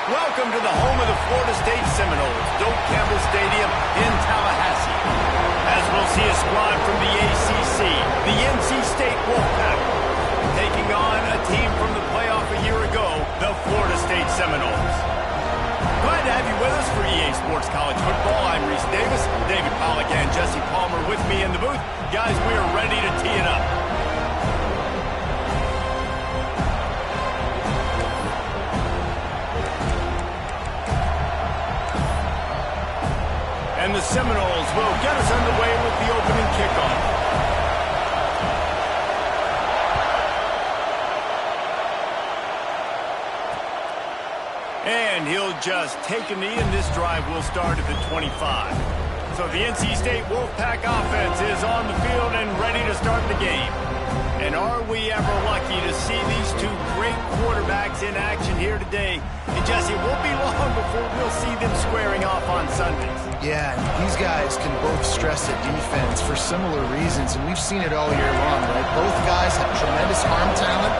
Welcome to the home of the Florida State Seminoles, Doak Campbell Stadium in Tallahassee. As we'll see a squad from the ACC, the NC State Wolfpack, taking on a team from the playoff a year ago, the Florida State Seminoles. Glad to have you with us for EA Sports College Football. I'm Reese Davis, David Pollack and Jesse Palmer with me in the booth. Guys, we are ready to tee it up. And the Seminoles will get us underway with the opening kickoff. And he'll just take a knee, and this drive will start at the 25. So the NC State Wolfpack offense is on the field and ready to start the game. And are we ever lucky to see these two great quarterbacks in action here today? And Jesse, it won't be long before we'll see them squaring off on Sundays. Yeah, these guys can both stress a defense for similar reasons, and we've seen it all year long, right? Both guys have tremendous arm talent.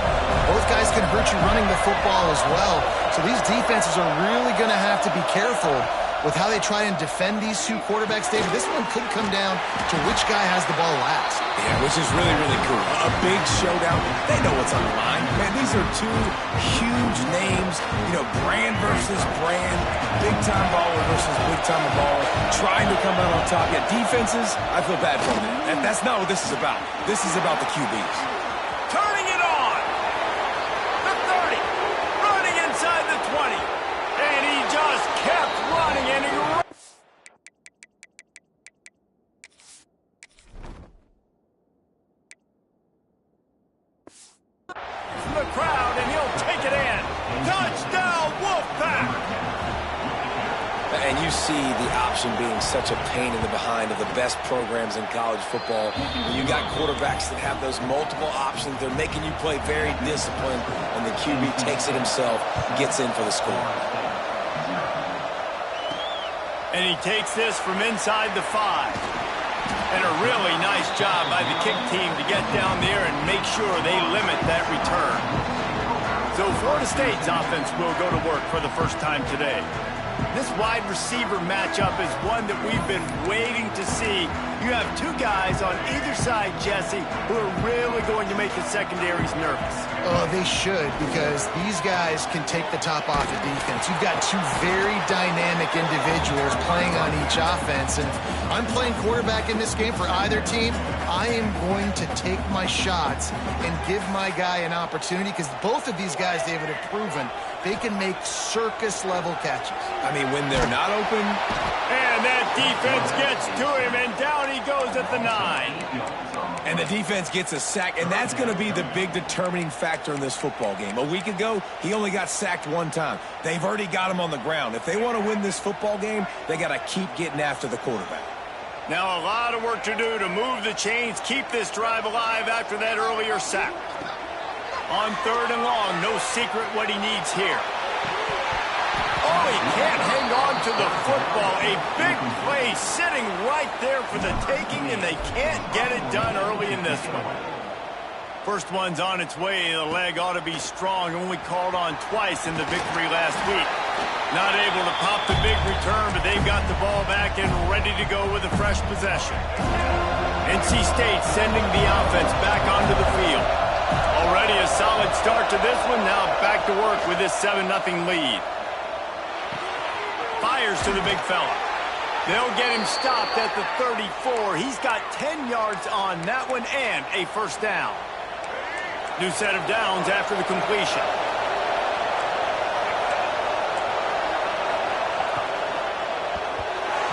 Both guys can hurt you running the football as well. So these defenses are really going to have to be careful with how they try and defend these two quarterbacks, David. This one could come down to which guy has the ball last. Yeah, which is really, really cool. A big showdown. They know what's on the line. Man, these are two huge names. You know, brand versus brand. Big-time baller versus big-time baller. Trying to come out on top. Yeah, defenses, I feel bad for them. That's not what this is about. This is about the QBs. Turning it on. The 30. Running inside the 20. And he just kept running, and he from the crowd, and he'll take it in. Touchdown, Wolfpack! And you see the option being such a pain in the behind of the best programs in college football. When you got quarterbacks that have those multiple options, they're making you play very disciplined, and the QB takes it himself, gets in for the score. And he takes this from inside the 5. And a really nice job by the kick team to get down there and make sure they limit that return. So Florida State's offense will go to work for the first time today. This wide receiver matchup is one that we've been waiting to see. You have two guys on either side, Jesse, who are really going to make the secondaries nervous. Oh, they should, because these guys can take the top off the defense. You've got two very dynamic individuals playing on each offense, and if I'm playing quarterback in this game for either team, I am going to take my shots and give my guy an opportunity, because both of these guys, David, have proven they can make circus-level catches. I mean, when they're not open. And that defense gets to him, and down he goes at the 9. And the defense gets a sack, and that's going to be the big determining factor in this football game. A week ago, he only got sacked one time. They've already got him on the ground. If they want to win this football game, they got to keep getting after the quarterback. Now a lot of work to do to move the chains, keep this drive alive after that earlier sack. On 3rd and long, no secret what he needs here. Oh, he can't hang on to the football. A big play sitting right there for the taking, and they can't get it done early in this one. First one's on its way. The leg ought to be strong. Only called on twice in the victory last week. Not able to pop the big return, but they've got the ball back and ready to go with a fresh possession. NC State sending the offense back onto the field. Already a solid start to this one. Now back to work with this 7-0 lead. Fires to the big fella. They'll get him stopped at the 34. He's got 10 yards on that one and a first down. New set of downs after the completion.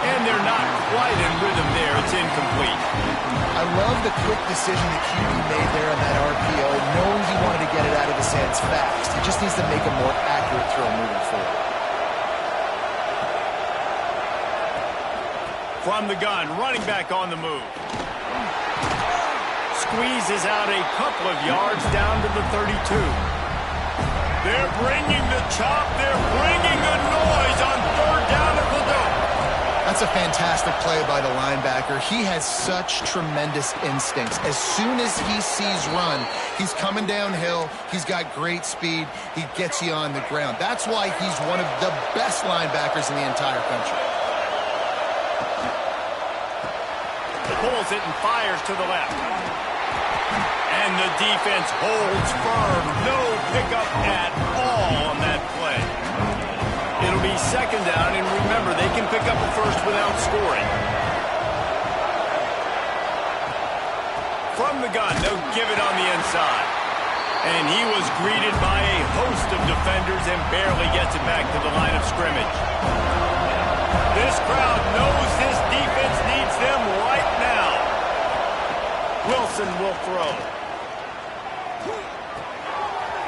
And they're not quite in rhythm there. It's incomplete. I love the quick decision the QB made there on that RPO, knowing he wanted to get it out of his hands fast. He just needs to make a more accurate throw moving forward. From the gun, running back on the move. Squeezes out a couple of yards down to the 32. They're bringing the chop. They're bringing the noise on 3rd down at the Doak. That's That's a fantastic play by the linebacker. He has such tremendous instincts. As soon as he sees run, he's coming downhill. He's got great speed. He gets you on the ground. That's why he's one of the best linebackers in the entire country. Pulls it and fires to the left. And the defense holds firm. No pickup at all on that play. It'll be second down, and remember, they can pick up a first without scoring. From the gun, they'll give it on the inside. And he was greeted by a host of defenders and barely gets it back to the line of scrimmage. This crowd knows this defense needs them right now. Wilson will throw.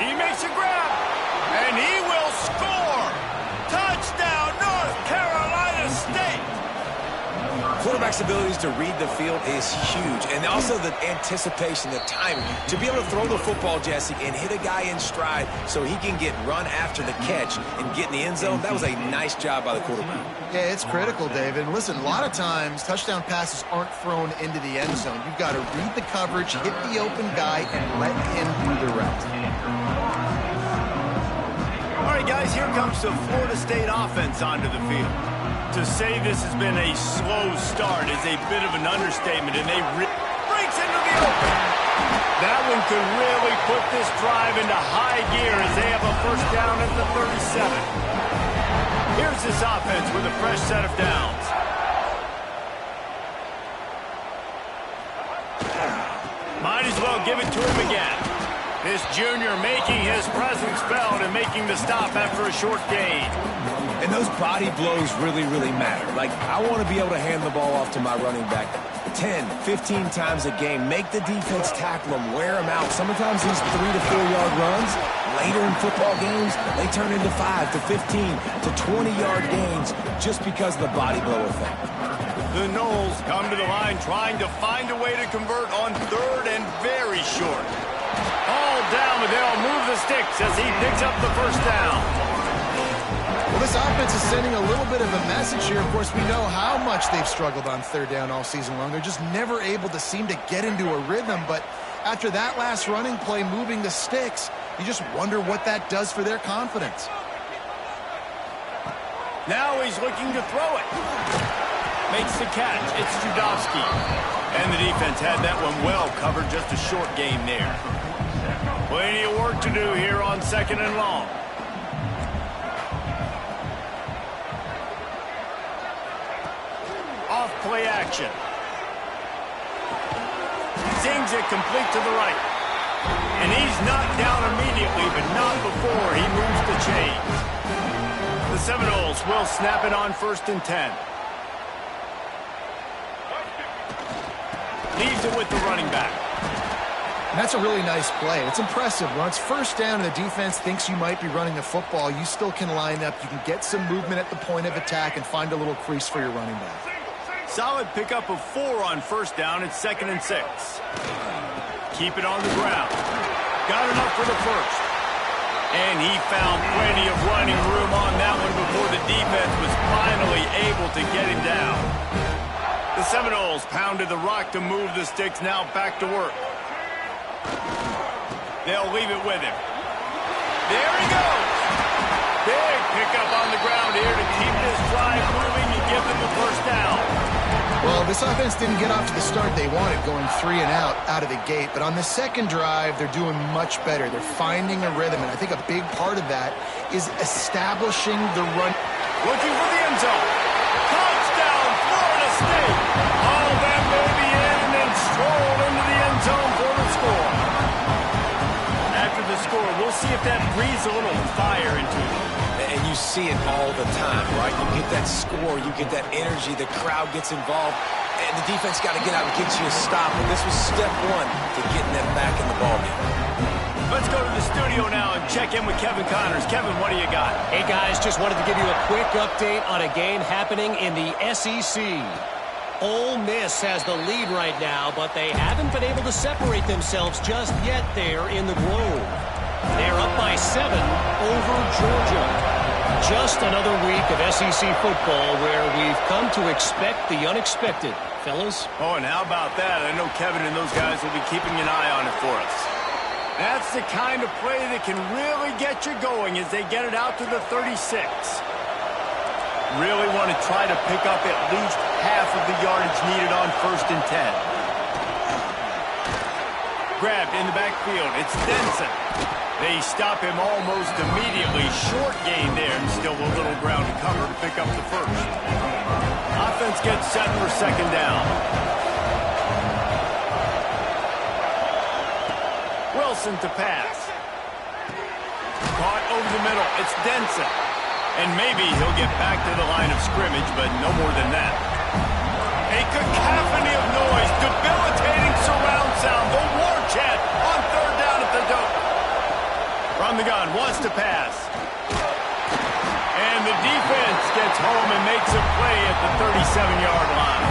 He makes a grab, and he will score. Touchdown, North Carolina State. Quarterback's abilities to read the field is huge, and also the anticipation, the timing. To be able to throw the football, Jesse, and hit a guy in stride so he can get run after the catch and get in the end zone, that was a nice job by the quarterback. Yeah, it's critical, David. And listen, a lot of times touchdown passes aren't thrown into the end zone. You've got to read the coverage, hit the open guy, and let him do the rest. All right, guys, here comes the Florida State offense onto the field. To say this has been a slow start is a bit of an understatement, and they breaks into the open. That one could really put this drive into high gear as they have a first down at the 37. Here's this offense with a fresh set of downs. Might as well give it to him again. This junior making his presence felt and making the stop after a short gain. And those body blows really, really matter. Like, I want to be able to hand the ball off to my running back 10, 15 times a game. Make the defense tackle him, wear him out. Sometimes these 3 to 4 yard runs, later in football games, they turn into 5 to 15 to 20 yard gains just because of the body blow effect. The Noles come to the line trying to find a way to convert on third and very short. All down, but they'll move the sticks as he picks up the first down. Well, this offense is sending a little bit of a message here. Of course, we know how much they've struggled on third down all season long. They're just never able to seem to get into a rhythm. But after that last running play, moving the sticks, you just wonder what that does for their confidence. Now he's looking to throw it. Makes the catch. It's Judowski. And the defense had that one well covered. Just a short gain there. Plenty of work to do here on second and long. Off play action. Zings it complete to the right. And he's knocked down immediately, but not before he moves the chains. The Seminoles will snap it on 1st and 10. Leaves it with the running back. And that's a really nice play. It's impressive. When it's first down and the defense thinks you might be running the football, you still can line up. You can get some movement at the point of attack and find a little crease for your running back. Solid pickup of 4 on first down. It's 2nd and 6. Keep it on the ground. Got enough for the first. And he found plenty of running room on that one before the defense was finally able to get him down. The Seminoles pounded the rock to move the sticks. Now back to work. They'll leave it with him. There he goes. Big pickup on the ground here to keep this drive moving and give them the first down. Well, this offense didn't get off to the start they wanted, going 3 and out of the gate. But on the second drive, they're doing much better. They're finding a rhythm, and I think a big part of that is establishing the run. Looking for the end zone. Touchdown, Florida State. All that baby in and then stroll into the end zone for the score. After the score, we'll see if that breathes a little fire into them. And you see it all the time, right? You get that score, you get that energy, the crowd gets involved, and the defense got to get out and get you a stop. And this was step 1 to getting them back in the ballgame. Let's go to the studio now and check in with Kevin Connors. Kevin, what do you got? Hey, guys, just wanted to give you a quick update on a game happening in the SEC. Ole Miss has the lead right now, but they haven't been able to separate themselves just yet there in the Grove. They're up by 7 over Georgia. Just another week of SEC football where we've come to expect the unexpected, fellas. Oh, and how about that? I know Kevin and those guys will be keeping an eye on it for us. That's the kind of play that can really get you going as they get it out to the 36. Really want to try to pick up at least half of the yardage needed on 1st and 10. Grabbed in the backfield. It's Denson. They stop him almost immediately. Short gain there, and still a little ground to cover to pick up the first. Offense gets set for 2nd down. Wilson to pass. Caught over the middle. It's Denson. And maybe he'll get back to the line of scrimmage, but no more than that. A cacophony of noise, debilitating surround sound. The war chant on 3rd down at the dope. From the gun, wants to pass. And the defense gets home and makes a play at the 37-yard line.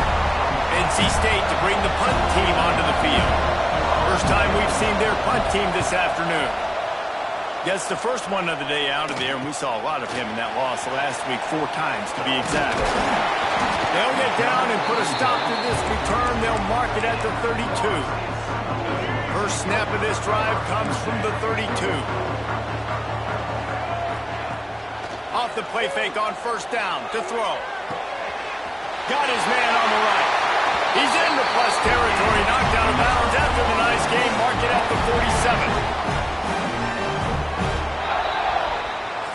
NC State to bring the punt team onto the field. First time we've seen their punt team this afternoon. Gets the first one of the day out of there, and we saw a lot of him in that loss last week, 4 times to be exact. They'll get down and put a stop to this return. They'll mark it at the 32. First snap of this drive comes from the 32. Off the play fake on 1st down to throw. Got his man on the right. He's into plus territory, knocked out of bounds after the nice game. Mark it at the 47.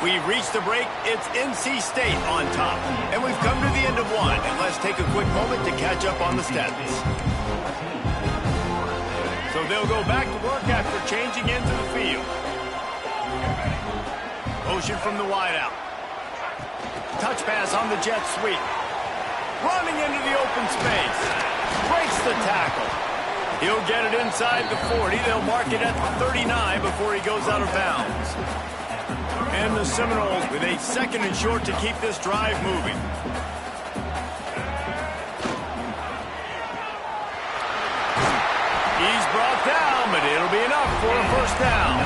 We've reached the break. It's NC State on top. And we've come to the end of one. And let's take a quick moment to catch up on the stats. So they'll go back to work after changing into the field. Motion from the wideout. Touch pass on the jet sweep. Running into the open space. Breaks the tackle. He'll get it inside the 40. They'll mark it at the 39 before he goes out of bounds. And the Seminoles with a 2nd and short to keep this drive moving. He's brought down, but it'll be enough for a 1st down.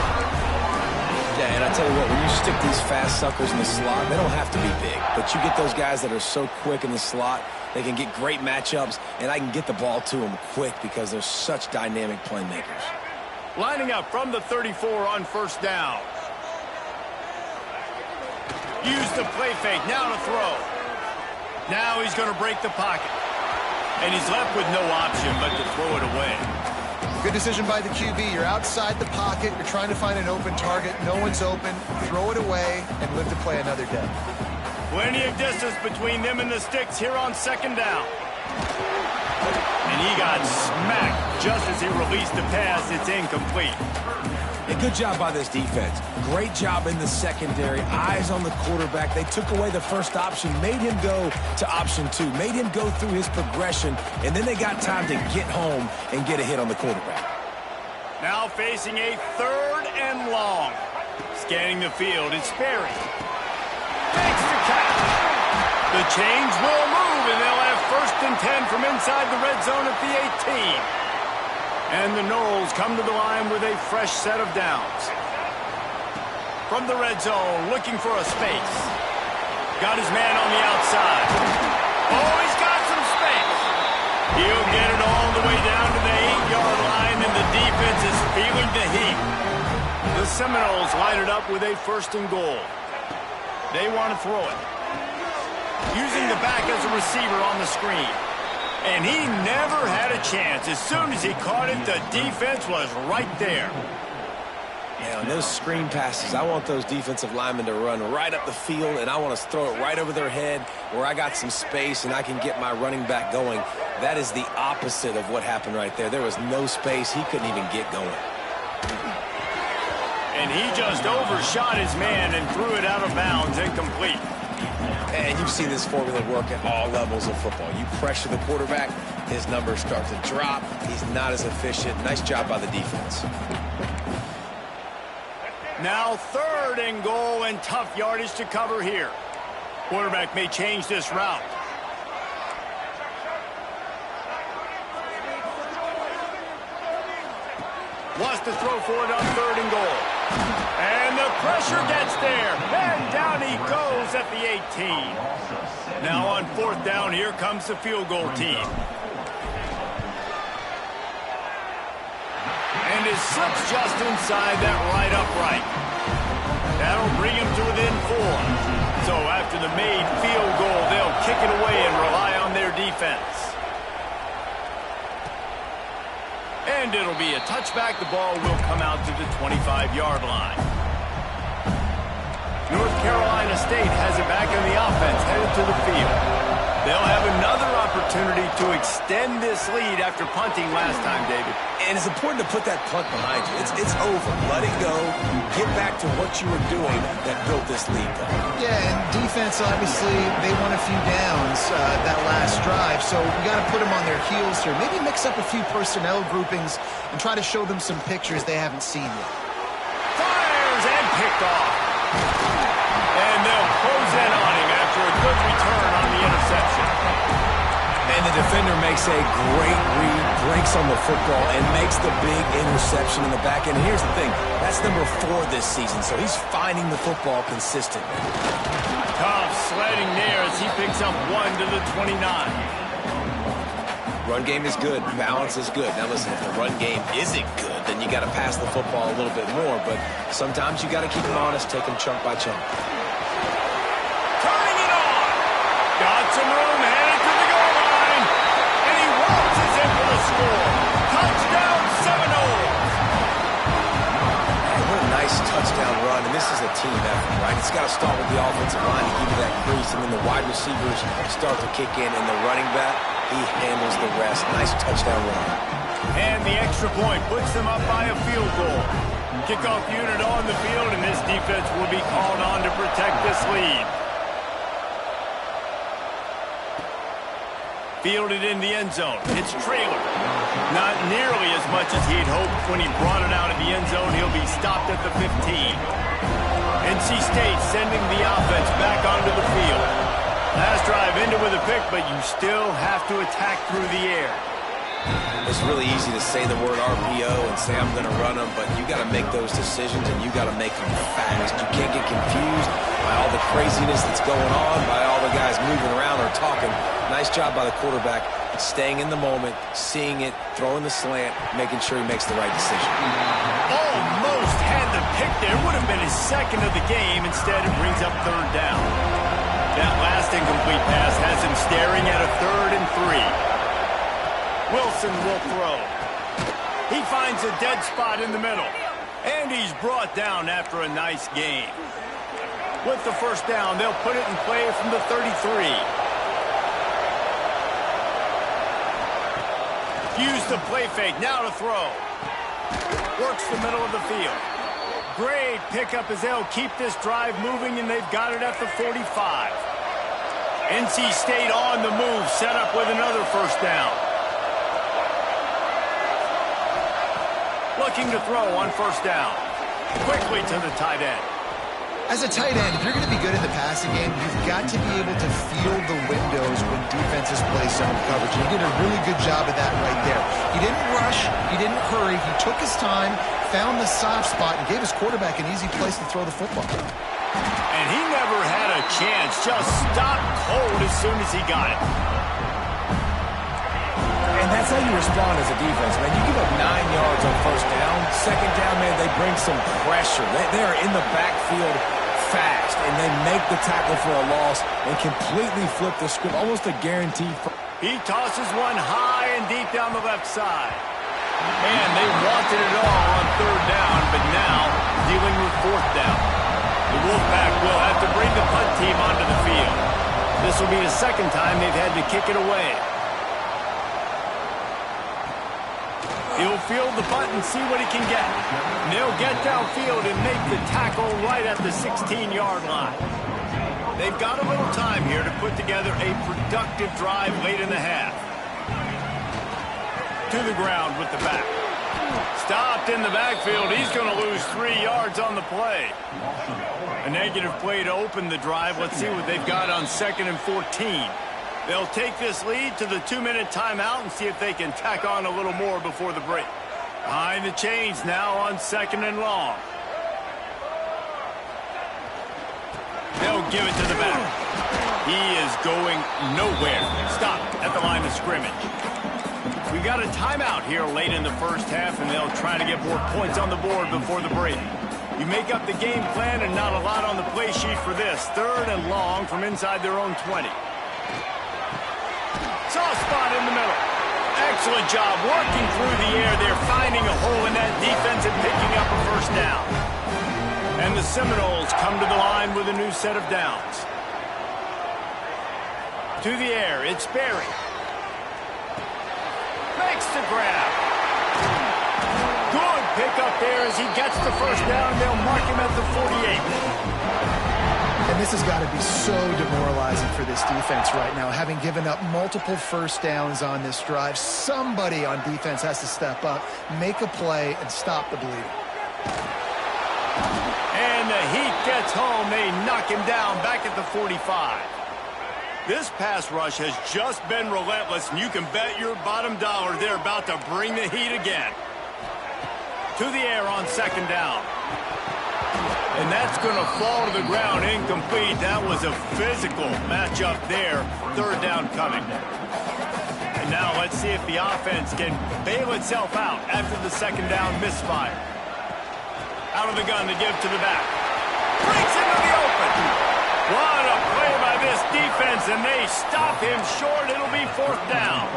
Yeah, and I tell you what, when you stick these fast suckers in the slot, they don't have to be big. But you get those guys that are so quick in the slot, they can get great matchups, and I can get the ball to them quick because they're such dynamic playmakers. Lining up from the 34 on 1st down. Use the play fake, now to throw. Now he's going to break the pocket. And he's left with no option but to throw it away. Good decision by the QB. You're outside the pocket. You're trying to find an open target. No one's open. Throw it away and live to play another day. Plenty of distance between them and the sticks here on 2nd down. And he got smacked just as he released the pass. It's incomplete. A good job by this defense. Great job in the secondary. Eyes on the quarterback. They took away the first option, made him go to option 2, made him go through his progression, and then they got time to get home and get a hit on the quarterback. Now facing a 3rd and long. Scanning the field, it's Sperry. Makes the catch. The chains will move, and they'll have 1st and 10 from inside the red zone at the 18. And the Noles come to the line with a fresh set of downs. From the red zone, looking for a space. Got his man on the outside. Oh, he's got some space. He'll get it all the way down to the 8-yard line, and the defense is feeling the heat. The Seminoles line it up with a 1st and goal. They want to throw it. Using the back as a receiver on the screen. And he never had a chance. As soon as he caught it, the defense was right there. Yeah, on those screen passes, I want those defensive linemen to run right up the field, and I want to throw it right over their head where I got some space and I can get my running back going. That is the opposite of what happened right there. There was no space. He couldn't even get going. And he just overshot his man and threw it out of bounds, incomplete. And you've seen this formula work at all levels of football. You pressure the quarterback, his numbers start to drop. He's not as efficient. Nice job by the defense. Now 3rd and goal, and tough yardage to cover here. Quarterback may change this route. Wants to throw for it on 3rd and goal. And the pressure gets there. And down he goes ball is at the 18. Now on 4th down, here comes the field goal team. And it slips just inside that right upright. That'll bring him to within 4. So after the made field goal, they'll kick it away and rely on their defense. And it'll be a touchback. The ball will come out to the 25-yard line. North Carolina State has it back in the offense, headed to the field. They'll have another opportunity to extend this lead after punting last time, David. And it's important to put that punt behind you. It's over. Let it go. Get back to what you were doing that built this lead. Yeah, and defense, obviously, they won a few downs that last drive, so we got to put them on their heels here. Maybe mix up a few personnel groupings and try to show them some pictures they haven't seen yet. Fires and picked off. And they'll close in on him after a good return on the interception. And the defender makes a great read, breaks on the football, and makes the big interception in the back end. And here's the thing, that's number 4 this season, so he's finding the football consistently. Tough sledding there as he picks up 1 to the 29. Run game is good, balance is good. Now listen, if the run game isn't good, then you got to pass the football a little bit more, but sometimes you got to keep them honest, take them chunk by chunk. Turning it on. Got some room, headed to the goal line. And he waltzes in for the score. Touchdown, Seminoles. What a nice touchdown run, and this is a team effort, right? It's got to start with the offensive line to give you that crease, and then the wide receivers start to kick in, and the running back, he handles the rest. Nice touchdown run. And the extra point puts them up by a field goal. Kickoff unit on the field, and this defense will be called on to protect this lead. Fielded in the end zone. It's Traylor. Not nearly as much as he'd hoped when he brought it out of the end zone. He'll be stopped at the 15. NC State sending the offense back onto the field. Last drive ended with a pick, but you still have to attack through the air. It's really easy to say the word RPO and say I'm going to run them, but you got to make those decisions and you got to make them fast. You can't get confused by all the craziness that's going on, by all the guys moving around or talking. Nice job by the quarterback, staying in the moment, seeing it, throwing the slant, making sure he makes the right decision. Almost had the pick there. Would have been his second of the game. Instead, it brings up 3rd down. That last incomplete pass has him staring at a 3rd and 3. Wilson will throw. He finds a dead spot in the middle. And he's brought down after a nice gain. With the 1st down, they'll put it in play from the 33. Use the play fake, now to throw. Works the middle of the field. Great pickup as they'll keep this drive moving, and they've got it at the 45. NC State on the move, set up with another 1st down. Looking to throw on 1st down. Quickly to the tight end. As a tight end, if you're going to be good in the passing game, you've got to be able to feel the windows when defenses play zone coverage. And he did a really good job of that right there. He didn't rush. He didn't hurry. He took his time, found the soft spot, and gave his quarterback an easy place to throw the football. And he never had a chance. Just stopped cold as soon as he got it. And that's how you respond as a defense, man. You give up 9 yards on 1st down. 2nd down, man, they bring some pressure. They are in the backfield fast, and they make the tackle for a loss and completely flip the script, almost a guarantee. He tosses one high and deep down the left side. And they wanted it all on 3rd down, but now dealing with 4th down. The Wolfpack will have to bring the punt team onto the field. This will be the 2nd time they've had to kick it away. He'll field the punt and see what he can get. And they'll get downfield and make the tackle right at the 16-yard line. They've got a little time here to put together a productive drive late in the half. To the ground with the back. Stopped in the backfield. He's going to lose 3 yards on the play. A negative play to open the drive. Let's see what they've got on 2nd and 14. They'll take this lead to the 2-minute timeout and see if they can tack on a little more before the break. Behind the chains now on 2nd and long. They'll He'll give it to the back. He is going nowhere. Stop at the line of scrimmage. We got a timeout here late in the first half, and they'll try to get more points on the board before the break. You make up the game plan and not a lot on the play sheet for this. 3rd and long from inside their own 20. Soft spot in the middle. Excellent job working through the air. They're finding a hole in that defense and picking up a first down. And the Seminoles come to the line with a new set of downs. To the air, it's Berry. Makes the grab. Good pickup there as he gets the first down. They'll mark him at the 48. And this has got to be so demoralizing for this defense right now. Having given up multiple first downs on this drive, somebody on defense has to step up, make a play, and stop the bleeding. And the heat gets home. They knock him down back at the 45. This pass rush has just been relentless, and you can bet your bottom dollar they're about to bring the heat again. To the air on 2nd down. And that's going to fall to the ground incomplete. That was a physical matchup there. 3rd down coming. And now let's see if the offense can bail itself out after the 2nd down misfire. Out of the gun to give to the back. Breaks into the open. What a play by this defense, and they stop him short. It'll be 4th down.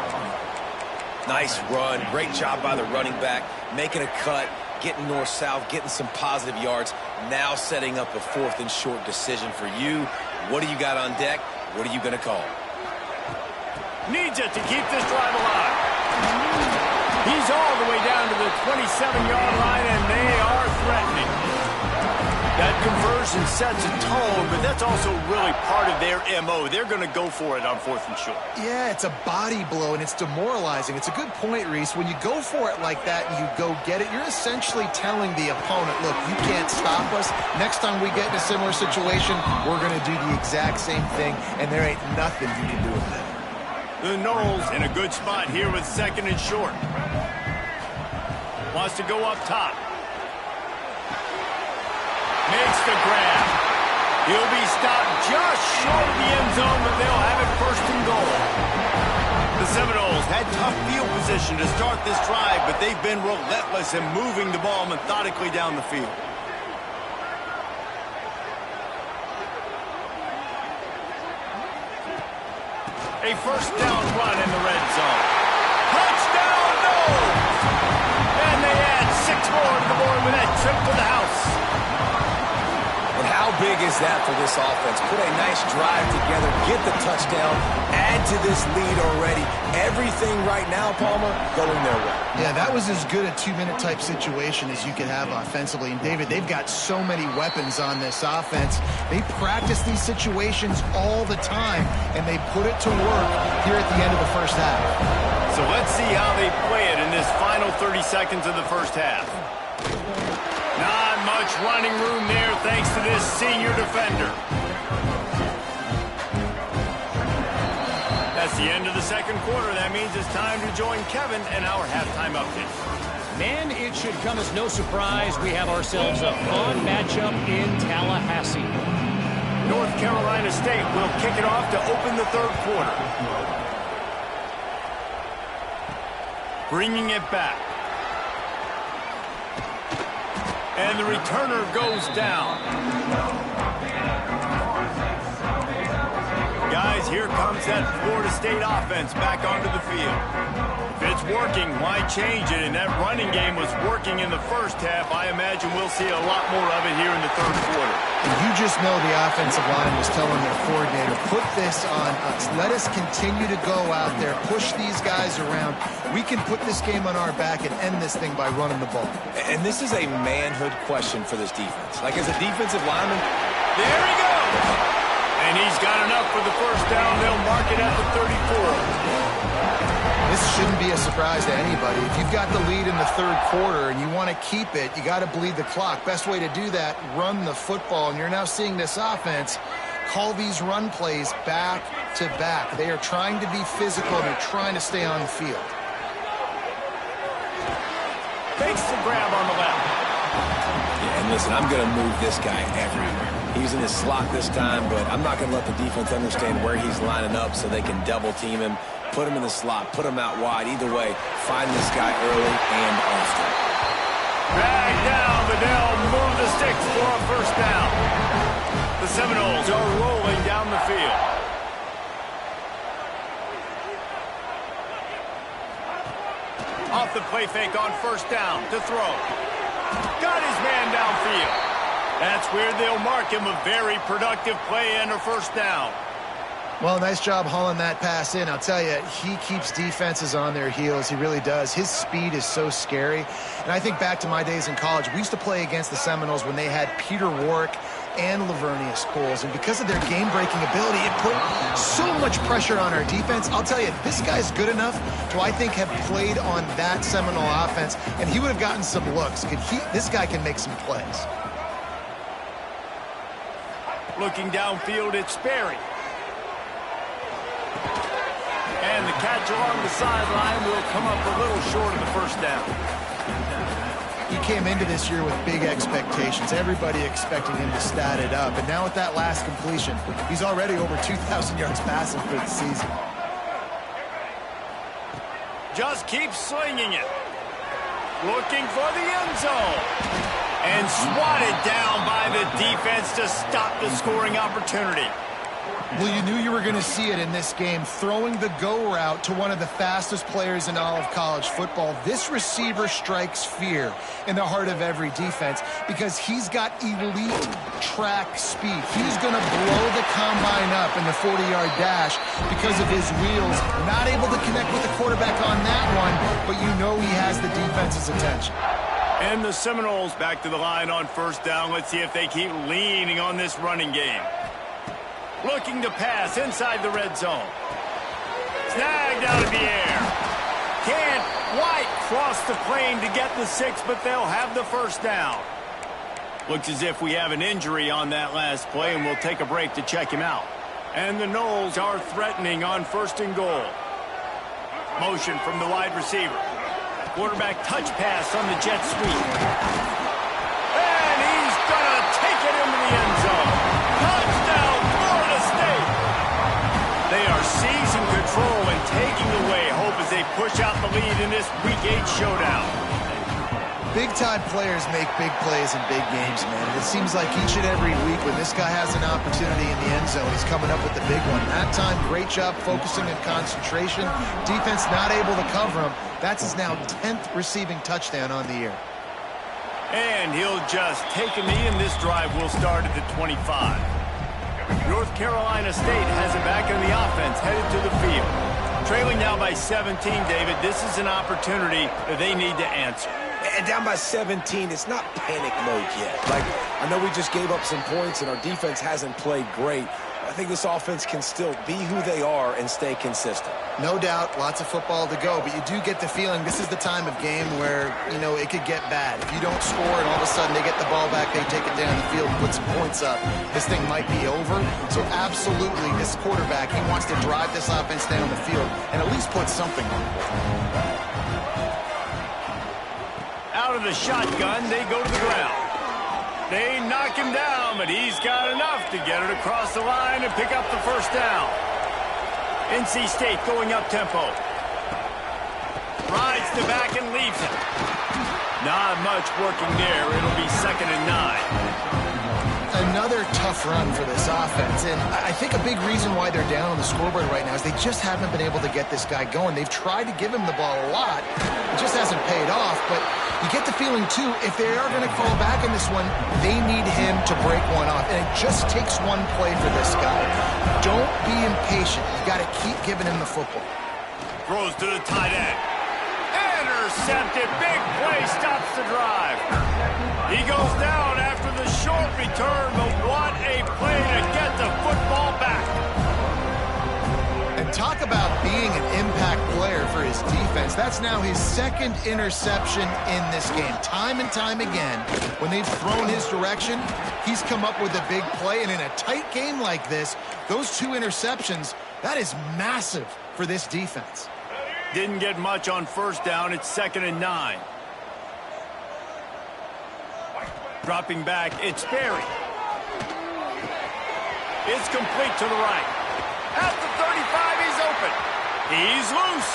Nice run. Great job by the running back. Making a cut, getting north-south, getting some positive yards. Now setting up a 4th and short decision for you. What do you got on deck? What are you going to call? Needs it to keep this drive alive. He's all the way down to the 27-yard line, and they are threatening. That conversion sets a tone, but that's also really part of their MO. They're going to go for it on 4th and short. Yeah, it's a body blow, and it's demoralizing. It's a good point, Reese. When you go for it like that and you go get it, you're essentially telling the opponent, look, you can't stop us. Next time we get in a similar situation, we're going to do the exact same thing, and there ain't nothing you can do with it. The Noles in a good spot here with 2nd and short. Wants to go up top. Makes the grab. He'll be stopped just short of the end zone, but they'll have it 1st and goal. The Seminoles had tough field position to start this drive, but they've been relentless in moving the ball methodically down the field. A 1st down run in the red zone. Touchdown, no! And they add 6 more to the board with that trip to the house. And how big is that for this offense? Put a nice drive together, get the touchdown, add to this lead already. Everything right now, Palmer, going their way. Yeah, that was as good a 2-minute type situation as you could have offensively. And, David, they've got so many weapons on this offense. They practice these situations all the time, and they put it to work here at the end of the first half. So let's see how they play it in this final 30 seconds of the first half. Not much running room there thanks to this senior defender. That's the end of the 2nd quarter. That means it's time to join Kevin and our halftime update. Man, it should come as no surprise. We have ourselves a fun matchup in Tallahassee. North Carolina State will kick it off to open the 3rd quarter. Bringing it back. And the returner goes down. Guys, here comes that Florida State offense back onto the field. If it's working, why change it? And that running game was working in the first half. I imagine we'll see a lot more of it here in the 3rd quarter. And you just know the offensive line was telling their coordinator, put this on us. Let us continue to go out there, push these guys around. We can put this game on our back and end this thing by running the ball. And this is a manhood question for this defense. Like, as a defensive lineman, there he goes. And he's got enough for the first down. They'll mark it at the 34. This shouldn't be a surprise to anybody. If you've got the lead in the 3rd quarter and you want to keep it, you got to bleed the clock. Best way to do that, run the football. And you're now seeing this offense call these run plays back to back. They are trying to be physical, and they're trying to stay on the field. Takes the grab on the left. Yeah, and listen, I'm going to move this guy everywhere. He's in his slot this time, but I'm not going to let the defense understand where he's lining up so they can double team him, put him in the slot, put him out wide. Either way, find this guy early and often. Drag down, but they'll move the sticks for a first down. The Seminoles are rolling down the field. Off the play fake on first down to throw. Got his man downfield. That's where they'll mark him a very productive play and a first down. Well, nice job hauling that pass in. I'll tell you, he keeps defenses on their heels. He really does. His speed is so scary. And I think back to my days in college. We used to play against the Seminoles when they had Peter Warwick and Lavernius Coles. And because of their game-breaking ability, it put so much pressure on our defense. I'll tell you, this guy's good enough to, I think, have played on that Seminole offense, and he would have gotten some looks. This guy can make some plays. Looking downfield, it's Sperry. And the catch along the sideline will come up a little short of the first down. He came into this year with big expectations. Everybody expecting him to stat it up. And now with that last completion, he's already over 2,000 yards passing for the season. Just keep slinging it. Looking for the end zone. And swatted down by the defense to stop the scoring opportunity. Well, you knew you were going to see it in this game, throwing the go route to one of the fastest players in all of college football. This receiver strikes fear in the heart of every defense because he's got elite track speed. He's going to blow the combine up in the 40-yard dash because of his wheels. Not able to connect with the quarterback on that one, but you know he has the defense's attention. And the Seminoles back to the line on first down. Let's see if they keep leaning on this running game. Looking to pass inside the red zone. Snagged out of the air. Can't quite cross the plane to get the 6, but they'll have the first down. Looks as if we have an injury on that last play, and we'll take a break to check him out. And the Noles are threatening on first and goal. Motion from the wide receiver. Quarterback touch pass on the jet sweep. And he's going to take it into the end zone. Touchdown, Florida State. They are seizing control and taking away hope as they push out the lead in this Week 8 showdown. Big-time players make big plays in big games, man. It seems like each and every week when this guy has an opportunity in the end zone, he's coming up with the big one. That time, great job focusing and concentration. Defense not able to cover him. That's his now 10th receiving touchdown on the year. And he'll just take a knee, and this drive will start at the 25. North Carolina State has it back in the offense, headed to the field. Trailing now by 17, David. This is an opportunity that they need to answer. And down by 17, it's not panic mode yet. Like, I know we just gave up some points and our defense hasn't played great. I think this offense can still be who they are and stay consistent. No doubt, lots of football to go, but you do get the feeling this is the time of game where, you know, it could get bad. If you don't score and all of a sudden they get the ball back, they take it down the field and put some points up, this thing might be over. So absolutely, this quarterback, he wants to drive this offense down the field and at least put something on it. Out of the shotgun, they go to the ground. They knock him down, but he's got enough to get it across the line and pick up the first down. NC State going up-tempo. Rides the back and leaves it. Not much working there. It'll be 2nd and 9. Another tough run for this offense, and I think a big reason why they're down on the scoreboard right now is they just haven't been able to get this guy going. They've tried to give him the ball a lot. It just hasn't paid off, but you get the feeling, too, if they are going to fall back in this one, they need him to break one off, and it just takes one play for this guy. Don't be impatient. You got to keep giving him the football. Throws to the tight end. Intercepted. Big play stops the drive. He goes down after the short return, but what a play to get the football back. And talk about being an impact player for his defense. That's now his 2nd interception in this game. Time and time again, when they've thrown his direction, he's come up with a big play. And in a tight game like this, those 2 interceptions, that is massive for this defense. Didn't get much on first down. It's 2nd and 9. Dropping back, it's Sperry. It's complete to the right. At the 35, he's open. He's loose.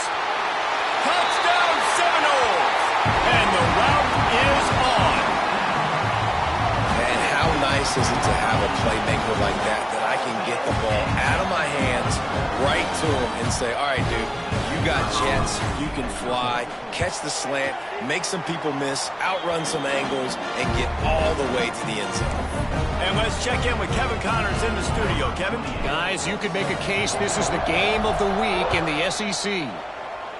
Touchdown Seminoles. And the route is on. And how nice is it to have a playmaker like that I can get the ball out of my hands right to him and say, all right, dude, you got jets, you can fly, catch the slant, make some people miss, outrun some angles, and get all the way to the end zone. And let's check in with Kevin Connors in the studio. Kevin? Guys, you could make a case this is the game of the week in the SEC.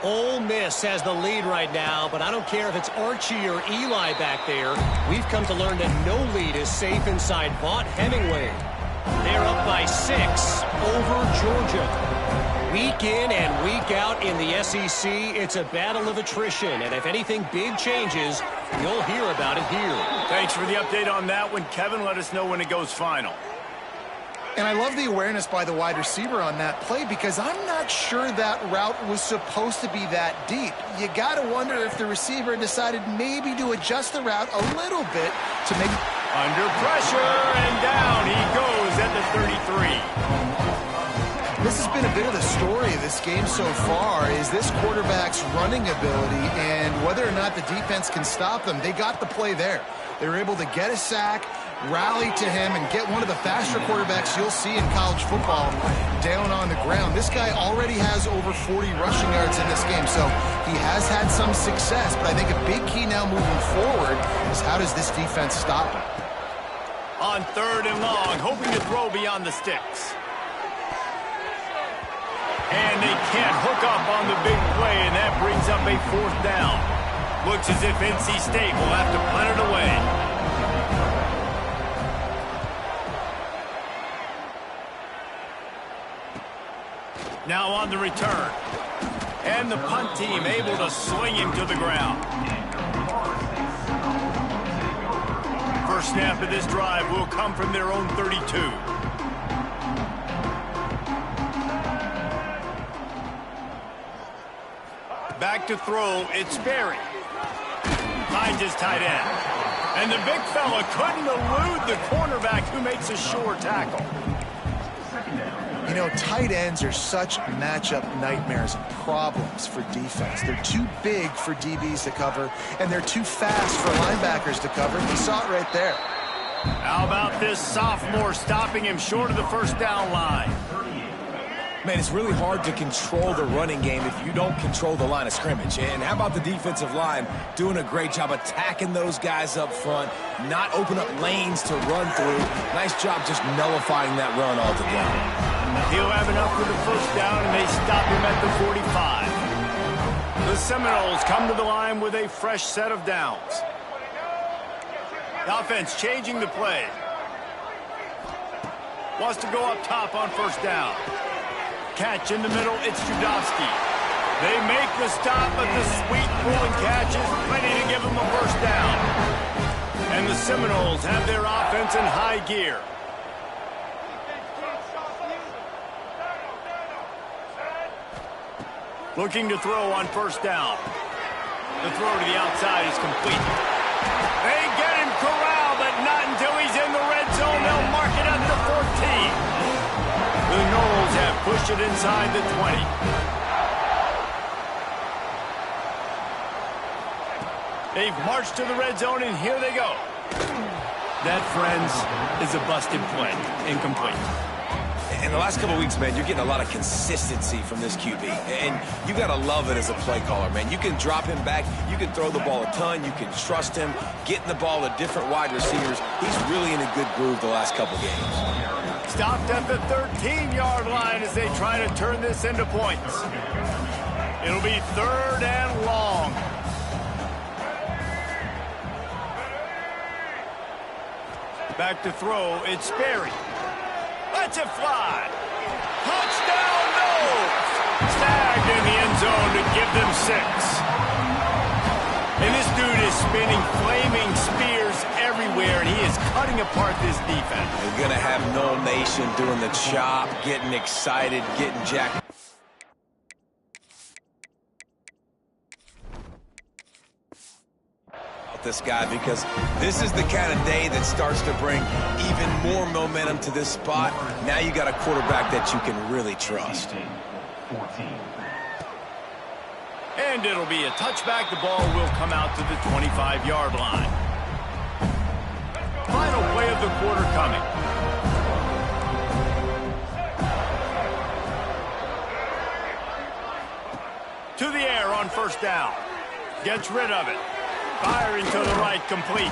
Ole Miss has the lead right now, but I don't care if it's Archie or Eli back there. We've come to learn that no lead is safe inside Vaught Hemingway. They're up by 6 over Georgia. Week in and week out in the SEC, it's a battle of attrition, and if anything big changes, you'll hear about it here. Thanks for the update on that one, Kevin. Let us know when it goes final. And I love the awareness by the wide receiver on that play because I'm not sure that route was supposed to be that deep. You got to wonder if the receiver decided maybe to adjust the route a little bit to make... Under pressure, and down he goes at the 33. This has been a bit of the story of this game so far, is this quarterback's running ability and whether or not the defense can stop them. They got the play there. They were able to get a sack, rally to him, and get one of the faster quarterbacks you'll see in college football down on the ground. This guy already has over 40 rushing yards in this game, so he has had some success, but I think a big key now moving forward is how does this defense stop him? On 3rd and long, hoping to throw beyond the sticks. And they can't hook up on the big play, and that brings up a 4th down. Looks as if NC State will have to punt it away. Now on the return. And the punt team able to swing him to the ground. First snap of this drive will come from their own 32. Back to throw, it's Berry. Finds his tight end. And the big fella couldn't elude the cornerback who makes a sure tackle. You know, tight ends are such matchup nightmares and problems for defense. They're too big for DBs to cover, and they're too fast for linebackers to cover. You saw it right there. How about this sophomore stopping him short of the 1st down line? Man, it's really hard to control the running game if you don't control the line of scrimmage. And how about the defensive line doing a great job attacking those guys up front, not open up lanes to run through. Nice job just nullifying that run altogether. He'll have enough for the 1st down, and they stop him at the 45. The Seminoles come to the line with a fresh set of downs. The offense changing the play. Wants to go up top on 1st down. Catch in the middle, it's Judowski. They make the stop, but the sweet throwing catch is plenty to give them a 1st down. And the Seminoles have their offense in high gear. Looking to throw on 1st down. The throw to the outside is complete. They get him corralled, but not until he's in the red zone. They'll mark it at the 14. The Noles have pushed it inside the 20. They've marched to the red zone, and here they go. That, friends, is a busted play. Incomplete. In the last couple of weeks, man, you're getting a lot of consistency from this QB. And you got to love it as a play caller, man. You can drop him back. You can throw the ball a ton. You can trust him, getting the ball to different wide receivers. He's really in a good groove the last couple games. Stopped at the 13-yard line as they try to turn this into points. It'll be 3rd and long. Back to throw, it's Berry. Lets it fly. Touchdown, Noles! Snagged in the end zone to give them 6. And this dude is spinning flaming spears everywhere, and he is cutting apart this defense. You're going to have Nole Nation doing the chop, getting excited, getting jacked. this guy because this is the kind of day that starts to bring even more momentum to this spot. Now you got a quarterback that you can really trust. And it'll be a touchback. The ball will come out to the 25-yard line. Final play of the quarter coming. To the air on first down. Gets rid of it. Firing to the right, complete.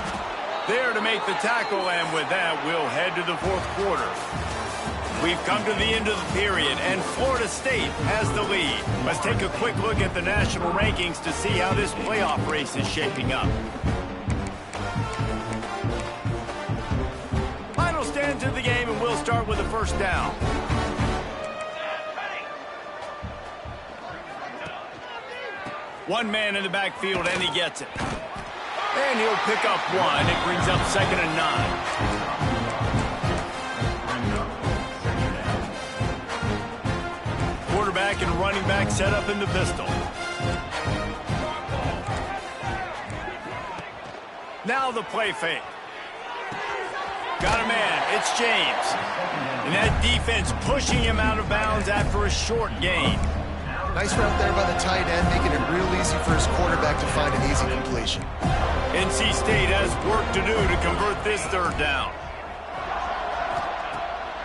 There to make the tackle, and with that, we'll head to the fourth quarter. We've come to the end of the period, and Florida State has the lead. Let's take a quick look at the national rankings to see how this playoff race is shaping up. Final stand to the game, and we'll start with the first down. One man in the backfield, and he gets it. And he'll pick up one. It brings up 2nd and 9. Quarterback and running back set up in the pistol. Now the play fake. Got a man. It's James. And that defense pushing him out of bounds after a short gain. Nice route there by the tight end, making it real easy for his quarterback to find an easy completion. NC State has work to do to convert this third down.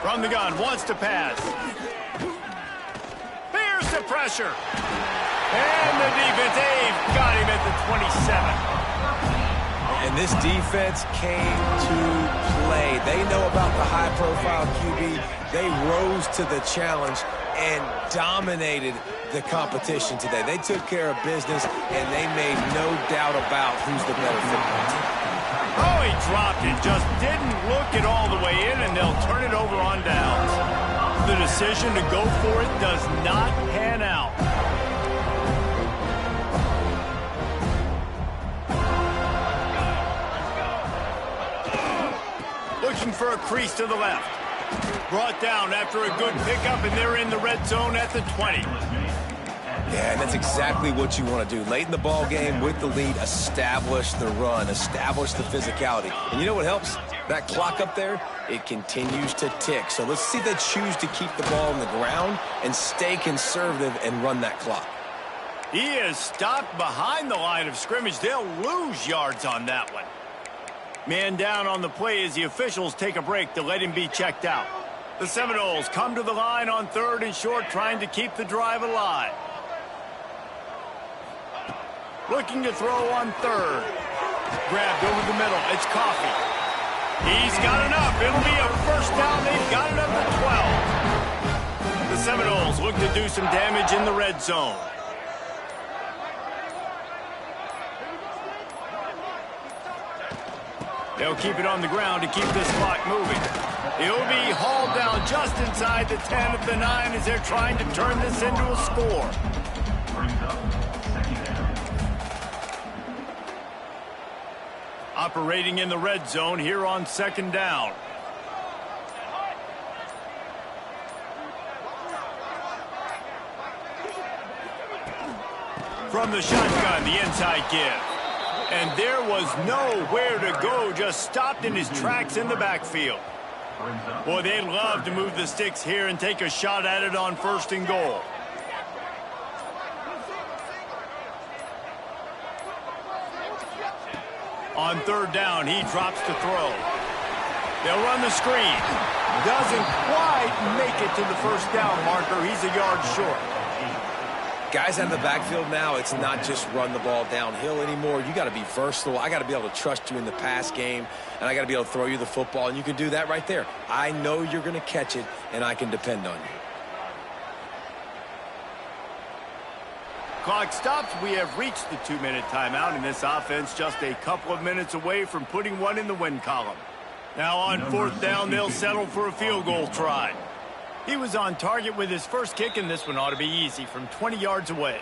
From the gun, wants to pass. Here's the pressure. And the defense, got him at the 27. And this defense came to play. They know about the high-profile QB. They rose to the challenge and dominated the competition today. They took care of business, and they made no doubt about who's the better football team. Oh, he dropped it. Just didn't look it all the way in, and they'll turn it over on downs. The decision to go for it does not pan out. Looking for a crease to the left. Brought down after a good pickup, and they're in the red zone at the 20. Yeah, and that's exactly what you want to do. Late in the ball game with the lead, establish the run, establish the physicality. And you know what helps? That clock up there, it continues to tick. So let's see if they choose to keep the ball on the ground and stay conservative and run that clock. He is stopped behind the line of scrimmage. They'll lose yards on that one. Man down on the play as the officials take a break to let him be checked out. The Seminoles come to the line on 3rd and short, trying to keep the drive alive. Looking to throw on 3rd. Grabbed over the middle. It's Coffee. He's got enough. It'll be a first down. They've got it up to 12. The Seminoles look to do some damage in the red zone. They'll keep it on the ground to keep this clock moving. He'll be hauled down just inside the 10 of the 9 as they're trying to turn this into a score. Operating in the red zone here on 2nd down. From the shotgun, the inside give. And there was nowhere to go, just stopped in his tracks in the backfield. Boy, they'd love to move the sticks here and take a shot at it on 1st and goal. On 3rd down, he drops to throw. They'll run the screen. Doesn't quite make it to the first down marker. He's a yard short. Guys out of the backfield now, it's not just run the ball downhill anymore. You got to be versatile. I got to be able to trust you in the pass game, and I got to be able to throw you the football, and you can do that right there. I know you're going to catch it, and I can depend on you. Clock stops. We have reached the 2-minute timeout, and this offense just a couple of minutes away from putting one in the win column. Now on 4th down, they'll settle for a field goal try. He was on target with his first kick, and this one ought to be easy from 20 yards away.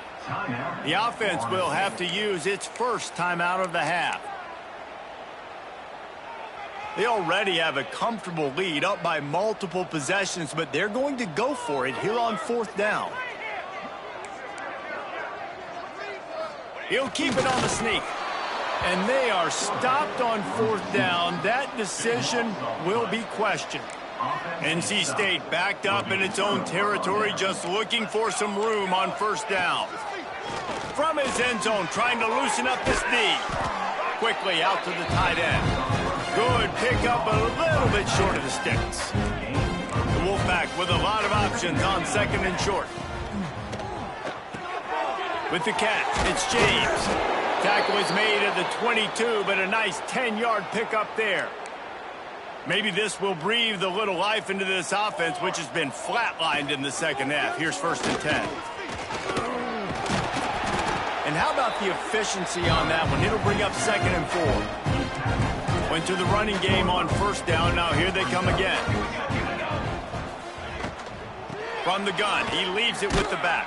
The offense will have to use its first timeout of the half. They already have a comfortable lead, up by multiple possessions, but they're going to go for it here on 4th down. He'll keep it on the sneak. And they are stopped on fourth down. That decision will be questioned. NC State backed up in its own territory, just looking for some room on first down. From his end zone, trying to loosen up this knee. Quickly out to the tight end. Good pickup, a little bit short of the sticks. The Wolfpack with a lot of options on second and short. With the catch, it's James. Tackle is made at the 22, but a nice 10-yard pickup there. Maybe this will breathe a little life into this offense, which has been flatlined in the second half. Here's 1st and 10. And how about the efficiency on that one? It'll bring up 2nd and 4. Went to the running game on first down. Now here they come again. From the gun, he leaves it with the back.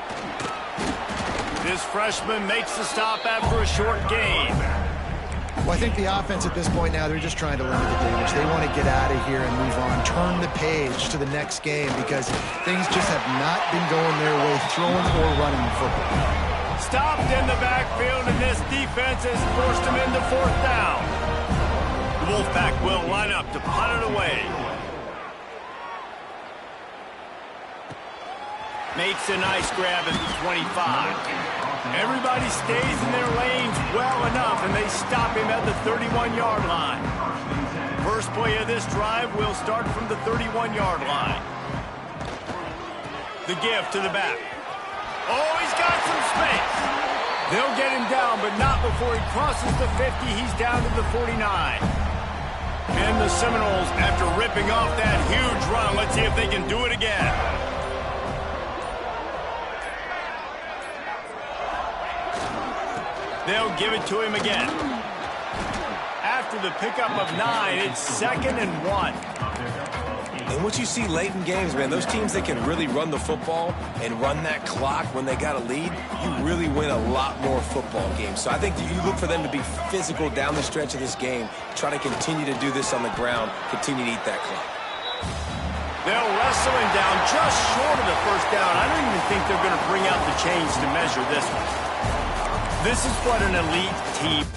This freshman makes the stop after a short gain. Well, I think the offense at this point now, they're just trying to limit the damage. They want to get out of here and move on, turn the page to the next game because things just have not been going their way, throwing or running the football. Stopped in the backfield, and this defense has forced him into fourth down. The Wolfpack will line up to punt it away. Makes a nice grab at the 25. Everybody stays in their lanes well enough, and they stop him at the 31-yard line. First play of this drive will start from the 31-yard line. The give to the back. Oh, he's got some space. They'll get him down, but not before he crosses the 50. He's down to the 49. And the Seminoles, after ripping off that huge run, let's see if they can do it again. They'll give it to him again. After the pickup of 9, it's 2nd and 1. And what you see late in games, man, those teams that can really run the football and run that clock when they got a lead, you really win a lot more football games. So I think you look for them to be physical down the stretch of this game, try to continue to do this on the ground, continue to eat that clock. They'll wrestle him down just short of the first down. I don't even think they're going to bring out the chains to measure this one. This is what an elite team